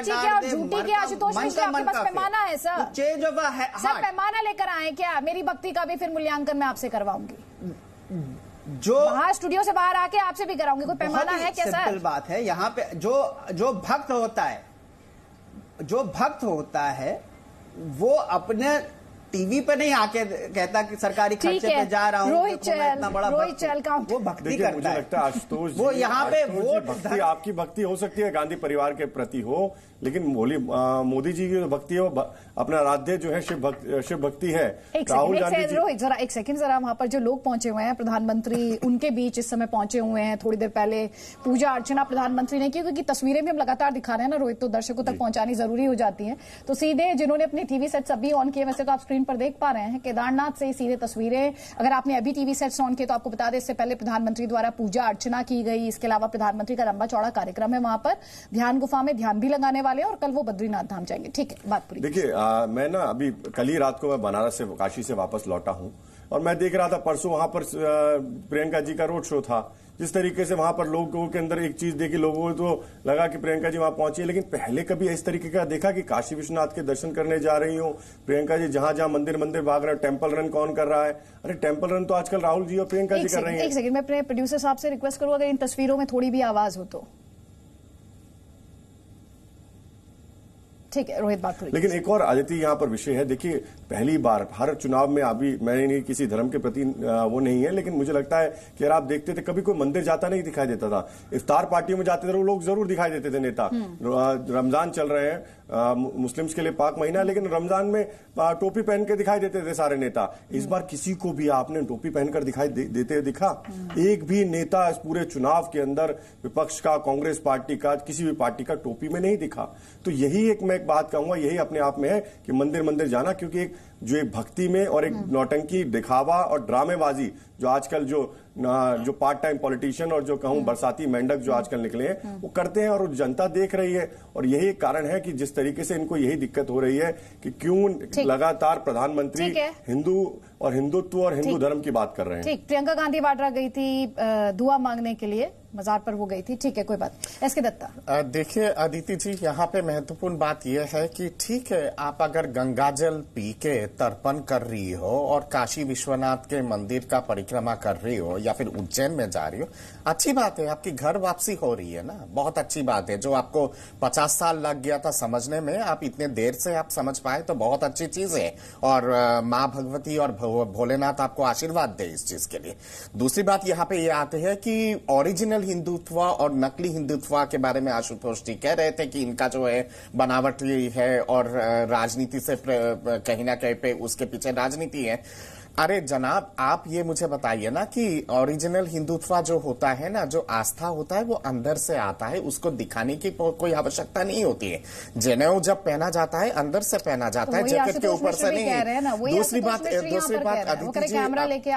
क्या और झूठी क्या? आशुतोष मिश्र, आपके पास पैमाना है सर? चेंज ऑफ सर पैमाना लेकर आए क्या? मेरी भक्ति का भी फिर मूल्यांकन मैं आपसे करवाऊंगी, जो बाहर स्टूडियो से बाहर आके आपसे भी कराऊंगी। कोई पैमाना है क्या सर? सिंपल बात है, यहाँ पे जो भक्त होता है वो अपने टीवी पे नहीं आके कहता कि सरकारी खर्चे पे जा रहा हूँ, इतना बड़ा वो भक्ति करता है। मुझे लगता है आशुतोष वो यहाँ पे वो भक्ति, आपकी भक्ति हो सकती है गांधी परिवार के प्रति हो, लेकिन मोदी जी की जो भक्ति है वो अपना आराध्य जो है शिव भक्ति है। राहुल गांधी रोहित जरा एक सेकंड, जरा वहां पर जो लोग पहुंचे हुए हैं, प्रधानमंत्री उनके बीच इस समय पहुंचे हुए हैं। थोड़ी देर पहले पूजा अर्चना प्रधानमंत्री ने की, क्योंकि तस्वीरें भी हम लगातार दिखा रहे हैं ना रोहित, तो दर्शकों तक पहुंचानी जरूरी हो जाती है। तो सीधे जिन्होंने अपने टीवी सेट्स अभी ऑन किए, वैसे तो आप स्क्रीन पर देख पा रहे हैं केदारनाथ से सीधे तस्वीरें। अगर आपने अभी टीवी सेट्स ऑन किए तो आपको बता दें, इससे पहले प्रधानमंत्री द्वारा पूजा अर्चना की गई। इसके अलावा प्रधानमंत्री का लंबा चौड़ा कार्यक्रम है वहां पर, ध्यान गुफा में ध्यान भी लगाने वाले हैं, और कल वो बद्रीनाथ धाम जाएंगे। ठीक है, बात पूरी। देखिए मैं ना अभी कल ही रात को मैं बनारस से काशी से वापस लौटा हूं, और मैं देख रहा था परसों वहां पर प्रियंका जी का रोड शो था। जिस तरीके से वहां पर लोगों के अंदर एक चीज देखी, लोगों को तो लगा कि प्रियंका जी वहां पहुंची, लेकिन पहले कभी इस तरीके का देखा कि काशी विश्वनाथ के दर्शन करने जा रही हो प्रियंका जी, जहां जहां मंदिर भाग रहे हैं। टेम्पल रन कौन कर रहा है? अरे टेम्पल रन तो आजकल राहुल जी और प्रियंका जी कर रहे हैं। एक सेकंड, मैं अपने प्रोड्यूसर साहब से रिक्वेस्ट करूं, अगर इन तस्वीरों में थोड़ी भी आवाज हो तो ठीक है। रोहित बात पूरी। लेकिन एक और आदित्य यहाँ पर विषय है, देखिए पहली बार हर चुनाव में, अभी मैंने नहीं किसी धर्म के प्रति वो नहीं है, लेकिन मुझे लगता है कि अगर आप देखते थे कभी कोई मंदिर जाता नहीं दिखाई देता था। इफ्तार पार्टियों में जाते थे वो लोग जरूर दिखाई देते थे नेता। रमजान चल रहे हैं, मुस्लिम्स के लिए पाक महीना, लेकिन रमजान में टोपी पहन के दिखाई देते थे सारे नेता। इस बार किसी को भी आपने टोपी पहनकर दिखाई देते दिखा? एक भी नेता इस पूरे चुनाव के अंदर विपक्ष का, कांग्रेस पार्टी का, किसी भी पार्टी का टोपी में नहीं दिखा। तो यही एक मैं एक बात कहूंगा, यही अपने आप में है कि मंदिर जाना, क्योंकि एक भक्ति में और एक नौटंकी, दिखावा और ड्रामेबाजी जो आजकल जो पार्ट टाइम पॉलिटिशियन और जो कहूं बरसाती मेंढक जो आजकल निकले हैं वो करते हैं, और जनता देख रही है। और यही कारण है कि जिस तरीके से इनको यही दिक्कत हो रही है कि क्यों लगातार प्रधानमंत्री हिंदू और हिंदुत्व और हिंदू धर्म की बात कर रहे हैं। ठीक, प्रियंका गांधी वाड्रा गई थी दुआ मांगने के लिए, मजार पर वो गई थी। ठीक है, कोई बात। एसके दत्ता, देखिए अदिति जी, यहाँ पे महत्वपूर्ण बात यह है कि ठीक है, आप अगर गंगाजल पी के तर्पण कर रही हो और काशी विश्वनाथ के मंदिर का परिक्रमा कर रही हो या फिर उज्जैन में जा रही हो, अच्छी बात है, आपकी घर वापसी हो रही है ना, बहुत अच्छी बात है। जो आपको 50 साल लग गया था समझने में, आप इतने देर से आप समझ पाए तो बहुत अच्छी चीज है। और माँ भगवती और भोलेनाथ आपको आशीर्वाद दे इस चीज के लिए। दूसरी बात यहाँ पे ये आती है कि ओरिजिनल हिंदुत्व और नकली हिंदुत्व के बारे में आशुतोष जी कह रहे थे कि इनका जो है बनावटी है और राजनीति से कहीं ना कहीं पे उसके पीछे राजनीति है। अरे जनाब, आप ये मुझे बताइए ना कि ओरिजिनल हिंदुत्व जो होता है ना, जो आस्था होता है वो अंदर से आता है, उसको दिखाने की कोई आवश्यकता नहीं होती है। जनेऊ जब पहना जाता है अंदर से पहना जाता है, जैकेट के ऊपर से नहीं। दूसरी बात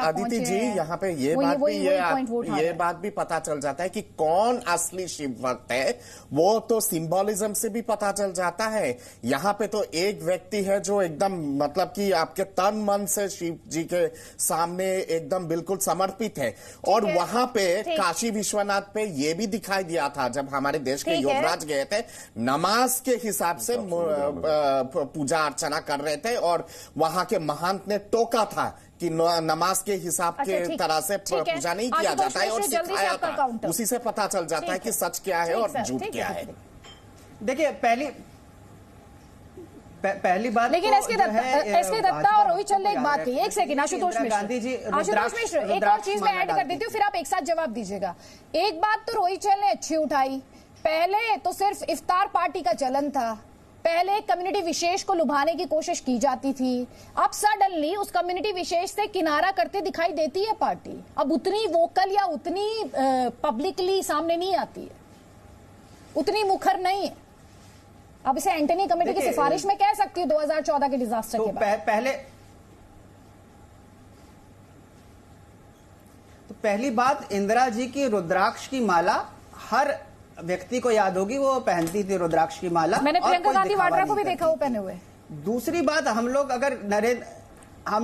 अदिति जी, यहाँ पे ये बात भी पता चल जाता है कि कौन असली शिव भक्त है, वो तो सिंबॉलिज्म से भी पता चल जाता है। यहाँ पे तो एक व्यक्ति है जो एकदम मतलब कि आपके तन मन से शिव जी के सामने एकदम बिल्कुल समर्पित है। और वहां पे काशी विश्वनाथ पे ये भी दिखाई दिया था जब हमारे देश के युवराज गए थे, नमाज के हिसाब से पूजा अर्चना कर रहे थे और वहां के महंत ने टोका था कि नमाज के हिसाब के तरह से पूजा नहीं किया जाता है और सिखाया था। उसी से पता चल जाता है कि सच क्या है और झूठ क्या है। देखिए, पहली बात, लेकिन एसके दत्ता और रोहित चंद ने एक बात कही। एक सेकंड, आशुतोष मिश्र, एक और चीज मैं ऐड कर देती हूँ, फिर आप एक साथ जवाब दीजिएगा। एक बात तो रोहित चंद ने अच्छी उठाई, पहले तो सिर्फ इफ्तार पार्टी का चलन था, पहले कम्युनिटी विशेष को लुभाने की कोशिश की जाती थी, अब सडनली उस कम्युनिटी विशेष से किनारा करते दिखाई देती है पार्टी। अब उतनी वोकल या उतनी पब्लिकली सामने नहीं आती है, उतनी मुखर नहीं है। अब इसे एंटनी कमेटी की सिफारिश में कह सकती हूँ 2014 के डिजास्टर के बाद। पहली बात, इंदिरा जी की रुद्राक्ष की माला हर व्यक्ति को याद होगी, वो पहनती थी रुद्राक्ष की माला। मैंने प्रियंका गांधी वाड्रा को भी देखा वो पहने हुए। दूसरी बात, हम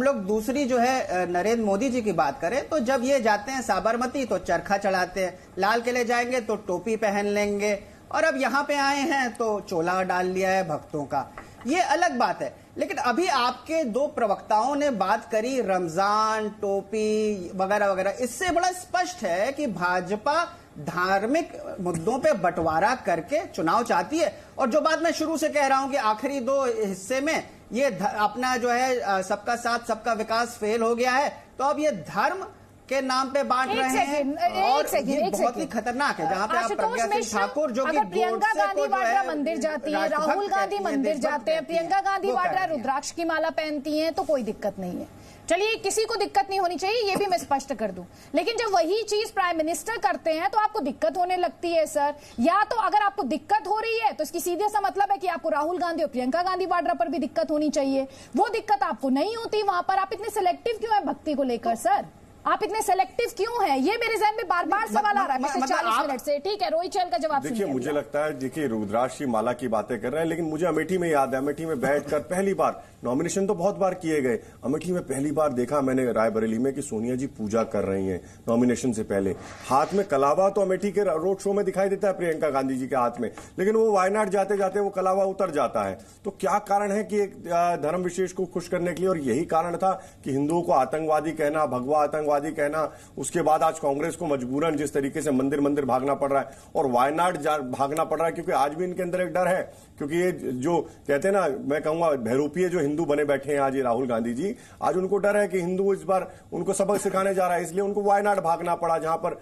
लोग दूसरी जो है नरेंद्र मोदी जी की बात करें तो जब ये जाते हैं साबरमती तो चरखा चढ़ाते हैं, लाल किले जाएंगे तो टोपी पहन लेंगे, और अब यहां पे आए हैं तो चोला डाल लिया है भक्तों का। ये अलग बात है। लेकिन अभी आपके दो प्रवक्ताओं ने बात करी रमजान, टोपी वगैरह वगैरह, इससे बड़ा स्पष्ट है कि भाजपा धार्मिक मुद्दों पे बंटवारा करके चुनाव चाहती है। और जो बात मैं शुरू से कह रहा हूं कि आखिरी दो हिस्से में ये अपना जो है सबका साथ सबका विकास फेल हो गया है, तो अब ये धर्म के नाम पे बांट रहे हैं और ये बहुत ही खतरनाक है। जहां पे आप प्रज्ञा सिंह ठाकुर जो कि प्रियंका गांधी वाड्रा मंदिर जाती है, राहुल गांधी मंदिर जाते हैं, प्रियंका गांधी वाड्रा रुद्राक्ष की माला पहनती हैं, तो कोई दिक्कत नहीं है। चलिए, किसी को दिक्कत नहीं होनी चाहिए, ये भी मैं स्पष्ट कर दूं। लेकिन जब वही चीज प्राइम मिनिस्टर करते हैं तो आपको दिक्कत होने लगती है सर। या तो अगर आपको दिक्कत हो रही है तो इसकी सीधे सा मतलब है कि आपको राहुल गांधी और प्रियंका गांधी वाड्रा पर भी दिक्कत होनी चाहिए। वो दिक्कत आपको नहीं होती वहां पर। आप इतने सिलेक्टिव क्यों है भक्ति को लेकर सर? आप इतने सेलेक्टिव क्यों हैं? ये मेरे ज़हन में बार-बार सवाल आ रहा है पिछले 40 मिनट से। ठीक है, रोहित चंद का जवाब देखिए, मुझे लगता है, देखिए रुद्राक्ष की माला की बातें कर रहे हैं, लेकिन मुझे अमेठी में याद है, अमेठी में बैठकर पहली बार, नॉमिनेशन तो बहुत बार किए गए, अमेठी में पहली बार देखा मैंने रायबरेली में कि सोनिया जी पूजा कर रही हैं नॉमिनेशन से पहले। हाथ में कलावा तो अमेठी के रोड शो में दिखाई देता है प्रियंका गांधी जी के हाथ में, लेकिन वो वायनाड जाते जाते वो कलावा उतर जाता है। तो क्या कारण है कि एक धर्म विशेष को खुश करने के लिए, और यही कारण था कि हिंदुओं को आतंकवादी कहना, भगवा आतंकवादी कहना, उसके बाद आज कांग्रेस को मजबूरन जिस तरीके से मंदिर मंदिर भागना पड़ रहा है और वायनाड भागना पड़ रहा है, क्योंकि आज भी इनके अंदर एक डर है, क्योंकि ये जो कहते हैं ना, मैं कहूंगा बहरूपीय जो हिंदू बने बैठे हैं आज ये राहुल गांधी जी, आज उनको डर है कि हिंदू इस बार उनको सबक सिखाने जा रहा है, इसलिए उनको वायनाड भागना पड़ा, जहां पर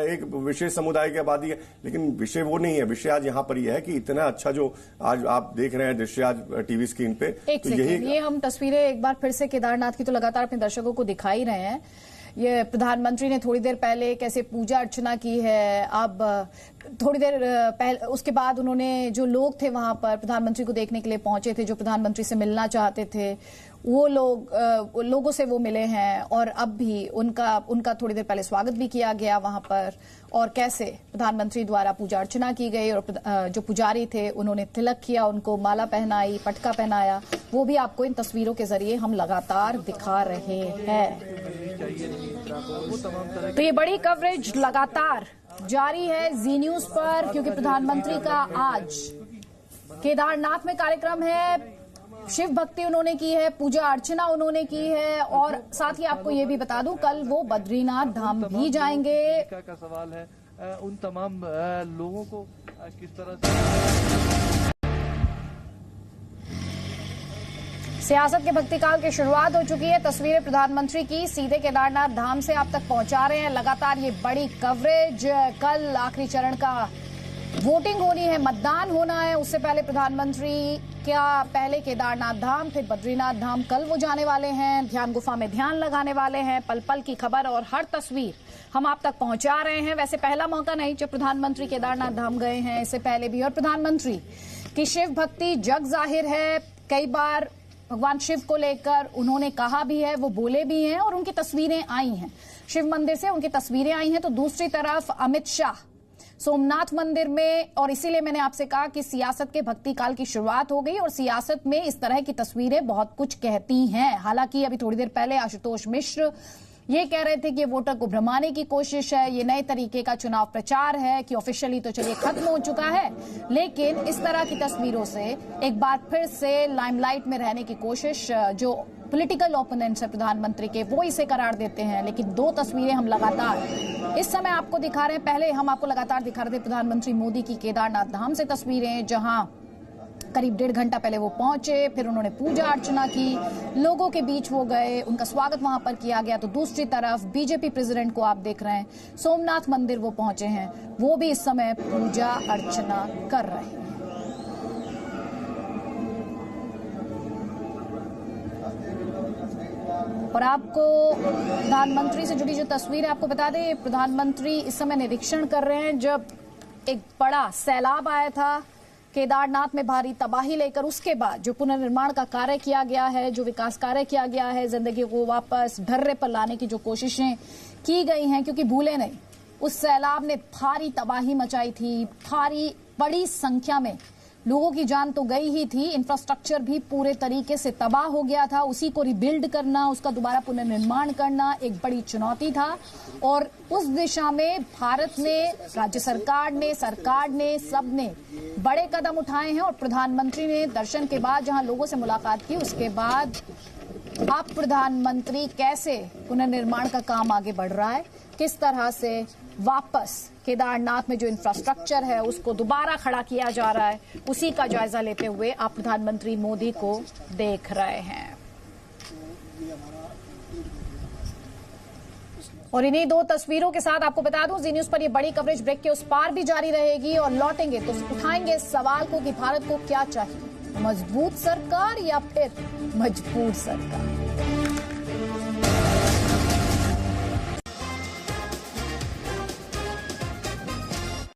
एक विशेष समुदाय की आबादी है। लेकिन विषय वो नहीं है, विषय आज यहाँ पर यह है कि इतना अच्छा जो आज आप देख रहे हैं दृश्य आज टीवी स्क्रीन पे, तो ये हम तस्वीरें एक बार फिर से केदारनाथ की तो लगातार अपने दर्शकों को दिखा ही रहे हैं। ये प्रधानमंत्री ने थोड़ी देर पहले कैसे पूजा अर्चना की है, अब थोड़ी देर पहले उसके बाद उन्होंने, जो लोग थे वहां पर प्रधानमंत्री को देखने के लिए पहुंचे थे, जो प्रधानमंत्री से मिलना चाहते थे, वो लोगों से वो मिले हैं, और अब भी उनका थोड़ी देर पहले स्वागत भी किया गया वहां पर, और कैसे प्रधानमंत्री द्वारा पूजा अर्चना की गई, और जो पुजारी थे उन्होंने तिलक किया, उनको माला पहनाई, पटका पहनाया, वो भी आपको इन तस्वीरों के जरिए हम लगातार दिखा रहे हैं। तो ये बड़ी कवरेज लगातार जारी है जी न्यूज पर, क्योंकि प्रधानमंत्री का आज केदारनाथ में कार्यक्रम है, शिव भक्ति उन्होंने की है, पूजा अर्चना उन्होंने की है, और साथ ही आपको ये भी बता दूं कल वो बद्रीनाथ धाम भी जाएंगे। का सवाल है उन तमाम लोगों को किस तरह से सियासत के भक्तिकाल की शुरुआत हो चुकी है। तस्वीरें प्रधानमंत्री की सीधे केदारनाथ धाम से आप तक पहुंचा रहे हैं। लगातार ये बड़ी कवरेज, कल आखिरी चरण का वोटिंग होनी है, मतदान होना है। उससे पहले प्रधानमंत्री क्या पहले केदारनाथ धाम फिर बद्रीनाथ धाम कल वो जाने वाले हैं, ध्यान गुफा में ध्यान लगाने वाले हैं। पल पल की खबर और हर तस्वीर हम आप तक पहुंचा रहे हैं। वैसे पहला मौका नहीं जब प्रधानमंत्री केदारनाथ धाम गए हैं, इससे पहले भी। और प्रधानमंत्री की शिव भक्ति जग जाहिर है। कई बार भगवान शिव को लेकर उन्होंने कहा भी है, वो बोले भी हैं और उनकी तस्वीरें आई हैं। शिव मंदिर से उनकी तस्वीरें आई हैं। तो दूसरी तरफ अमित शाह सोमनाथ मंदिर में, और इसीलिए मैंने आपसे कहा कि सियासत के भक्ति काल की शुरुआत हो गई और सियासत में इस तरह की तस्वीरें बहुत कुछ कहती हैं। हालांकि अभी थोड़ी देर पहले आशुतोष मिश्र ये कह रहे थे कि वोटर को भ्रमाने की कोशिश है, ये नए तरीके का चुनाव प्रचार है कि ऑफिशियली तो चलिए खत्म हो चुका है, लेकिन इस तरह की तस्वीरों से एक बार फिर से लाइमलाइट में रहने की कोशिश जो पॉलिटिकल ओपोनेंट्स है प्रधानमंत्री के, वो इसे करार देते हैं। लेकिन दो तस्वीरें हम लगातार इस समय आपको दिखा रहे हैं। पहले हम आपको लगातार दिखा रहे थे प्रधानमंत्री मोदी की केदारनाथ धाम से तस्वीरें, जहां करीब 1.5 घंटा पहले वो पहुंचे, फिर उन्होंने पूजा अर्चना की, लोगों के बीच वो गए, उनका स्वागत वहां पर किया गया। तो दूसरी तरफ बीजेपी प्रेसिडेंट को आप देख रहे हैं, सोमनाथ मंदिर वो पहुंचे हैं, वो भी इस समय पूजा अर्चना कर रहे हैं। और आपको प्रधानमंत्री से जुड़ी जो तस्वीर है आपको बता दें, प्रधानमंत्री इस समय निरीक्षण कर रहे हैं। जब एक बड़ा सैलाब आया था केदारनाथ में भारी तबाही लेकर, उसके बाद जो पुनर्निर्माण का कार्य किया गया है, जो विकास कार्य किया गया है, जिंदगी को वापस ढर्रे पर लाने की जो कोशिशें की गई हैं, क्योंकि भूले नहीं उस सैलाब ने भारी तबाही मचाई थी, भारी बड़ी संख्या में लोगों की जान तो गई ही थी, इंफ्रास्ट्रक्चर भी पूरे तरीके से तबाह हो गया था। उसी को रिबिल्ड करना, उसका दोबारा पुनर्निर्माण करना एक बड़ी चुनौती था। और उस दिशा में भारत ने, राज्य सरकार ने, सबने बड़े कदम उठाए हैं। और प्रधानमंत्री ने दर्शन के बाद जहां लोगों से मुलाकात की, उसके बाद अब प्रधानमंत्री कैसे पुनर्निर्माण का काम आगे बढ़ रहा है, किस तरह से वापस केदारनाथ में जो इंफ्रास्ट्रक्चर है उसको दोबारा खड़ा किया जा रहा है, उसी का जायजा लेते हुए आप प्रधानमंत्री मोदी को देख रहे हैं। और इन्हीं दो तस्वीरों के साथ आपको बता दूं, जी न्यूज पर ये बड़ी कवरेज ब्रेक के उस पार भी जारी रहेगी और लौटेंगे तो उठाएंगे इस सवाल को कि भारत को क्या चाहिए, मजबूत सरकार या फिर मजबूर सरकार।